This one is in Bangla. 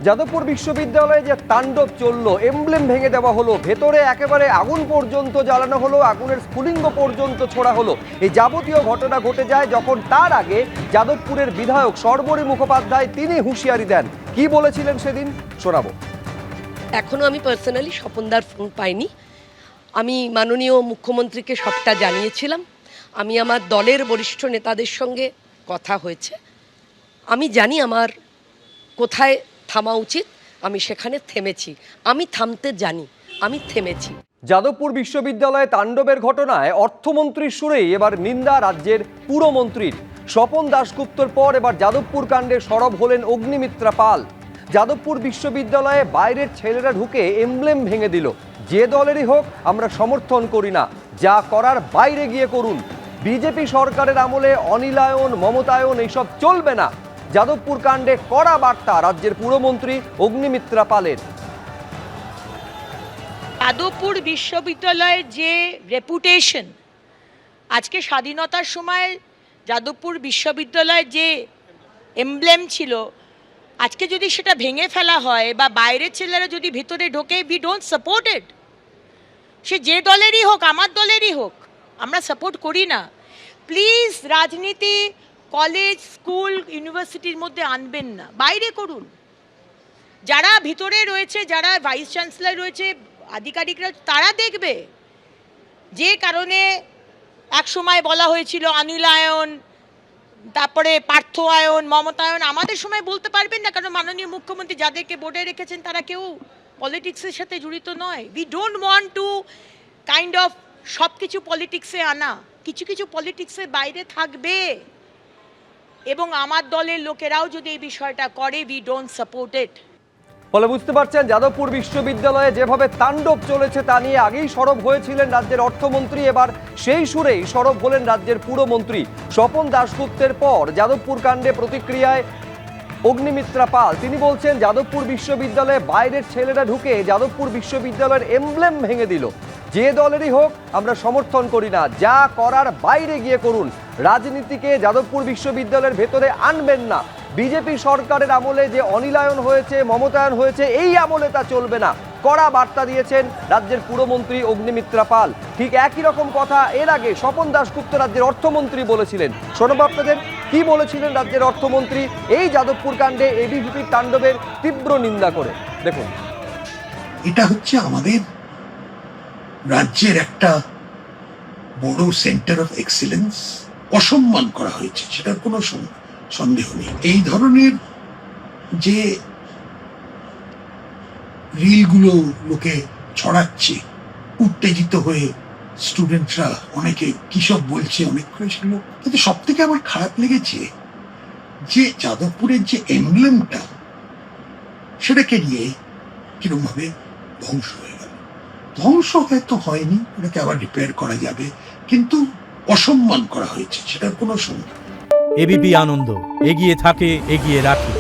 যাদবপুর বিশ্ববিদ্যালয়ে যে তাণ্ডব চললো, এমব্লেম ভেঙে দেওয়া হলো, ভেতরে একেবারে আগুন পর্যন্ত জ্বালানো হলো, আগুনের স্ফুলিঙ্গ পর্যন্ত ছোড়া হলো। এই যাবতীয় ঘটনা ঘটে যায় যখন তার আগে যাদবপুরের বিধায়ক শর্বরী মুখোপাধ্যায় তিনি হুঁশিয়ারি দেন। কি বলেছিলেন সেদিন শোনাবো। এখনো আমি পার্সোনালি স্বপনদার ফোন পাইনি। আমি মাননীয় মুখ্যমন্ত্রীকে সবটা জানিয়েছিলাম। আমি আমার দলের বরিষ্ঠ নেতাদের সঙ্গে কথা হয়েছে। আমি জানি আমার কোথায় থামা উচিত, আমি সেখানে থেমেছি। আমি থামতে জানি, আমি থেমেছি। যাদবপুর বিশ্ববিদ্যালয়ে তাণ্ডবের ঘটনায় অর্থমন্ত্রীর সুরেই এবার নিন্দা রাজ্যের পুরমন্ত্রীর। স্বপন দাশগুপ্তর পর এবার যাদবপুর কাণ্ডে সরব হলেন অগ্নিমিত্রা পাল। যাদবপুর বিশ্ববিদ্যালয়ে বাইরের ছেলেরা ঢুকে এমব্লেম ভেঙে দিল। যে দলেরই হোক আমরা সমর্থন করি না, যা করার বাইরে গিয়ে করুন। বিজেপি সরকারের আমলে অনিলায়ন, মমতায়ন এইসব চলবে না। যাদবপুর কাণ্ডে কড়া বার্তা রাজ্যের পুরমন্ত্রী অগ্নিমিত্রা পালের। যাদবপুর বিশ্ববিদ্যালয়ের যে রেপুটেশন, আজকে স্বাধীনতার সময় যাদবপুর বিশ্ববিদ্যালয়ের যে এমব্লেম ছিল, আজকে যদি সেটা ভেঙে ফেলা হয় বা বাইরের ছেলেরা যদি ভিতরে ঢোকে, উই ডোন্ট সাপোর্ট ইট। সে যে দলেরই হোক, আমার দলেরই হোক, আমরা সাপোর্ট করি না। প্লিজ রাজনীতি কলেজ, স্কুল, ইউনিভার্সিটির মধ্যে আনবেন না, বাইরে করুন। যারা ভিতরে রয়েছে, যারা ভাইস চ্যান্সেলর রয়েছে, আধিকারিকরা, তারা দেখবে। যে কারণে একসময় বলা হয়েছিল অনিলায়ন, তারপরে পার্থআয়ন, মমতায়ন, আমাদের সময় বলতে পারবেন না, কারণ মাননীয় মুখ্যমন্ত্রী যাদেরকে বোর্ডে রেখেছেন তারা কেউ পলিটিক্সের সাথে জড়িত নয়। We don't want to kind of সব কিছু পলিটিক্সে আনা। কিছু কিছু পলিটিক্সের বাইরে থাকবে, এবং আমার দলের লোকেরাও যদি এই বিষয়টা করে, উই ডোন্ট সাপোর্ট ইট। ফলে বুঝতে পারছেন যাদবপুর বিশ্ববিদ্যালয়ে যেভাবে তাণ্ডব চলেছে তা নিয়ে আগেই সরব হয়েছিলেন রাজ্যের অর্থমন্ত্রী, এবার সেই সুরেই সরব হলেন রাজ্যের পুরমন্ত্রী। স্বপন দাশগুপ্তের পর যাদবপুর কাণ্ডে প্রতিক্রিয়ায় অগ্নিমিত্রা পাল তিনি বলছেন, যাদবপুর বিশ্ববিদ্যালয়ে বাইরের ছেলেরা ঢুকে যাদবপুর বিশ্ববিদ্যালয়ের এমব্লেম ভেঙে দিল। যে দলেরই হোক আমরা সমর্থন করি না, যা করার বাইরে গিয়ে করুন। রাজনীতিকে যাদবপুর বিশ্ববিদ্যালয়ের ভেতরে আনবেন না। বিজেপি সরকারের আমলে যে অনিলায়ন হয়েছে, মমতায়ন হয়েছে, এই আমলে তা চলবে না। কড়া বার্তা দিয়েছেন রাজ্যের পুরমন্ত্রী অগ্নিমিত্রা পাল। ঠিক একই রকম কথা এর আগে স্বপন দাশগুপ্ত রাজ্যের অর্থমন্ত্রী বলেছিলেন। শোনাবো আপনাদের কি বলেছিলেন রাজ্যের অর্থমন্ত্রী এই যাদবপুর কাণ্ডে এবিভিপির তাণ্ডবের তীব্র নিন্দা করে। দেখুন, এটা হচ্ছে আমাদের রাজ্যের একটা বড় সেন্টার অফ এক্সিলেন্স, অসম্মান করা হয়েছে, সেটার কোনো সন্দেহ নেই। এই ধরনের যে রিলগুলো লোকে ছড়াচ্ছে, উত্তেজিত হয়ে স্টুডেন্টরা অনেকে কিসব বলছে, অনেক করে সেগুলো, কিন্তু সব থেকে আমার খারাপ লেগেছে যে যাদবপুরের যে এমব্লেমটা, সেটাকে নিয়ে কিরকম ভাবে ধ্বংস হয়ে গেল। ধ্বংস হয়তো হয়নি, ওটাকে আবার রিপেয়ার করা যাবে, কিন্তু অসম্মান করা হয়েছে, সেটার কোনো সন্দেহ। এবিপি আনন্দ, এগিয়ে থাকে, এগিয়ে রাখে।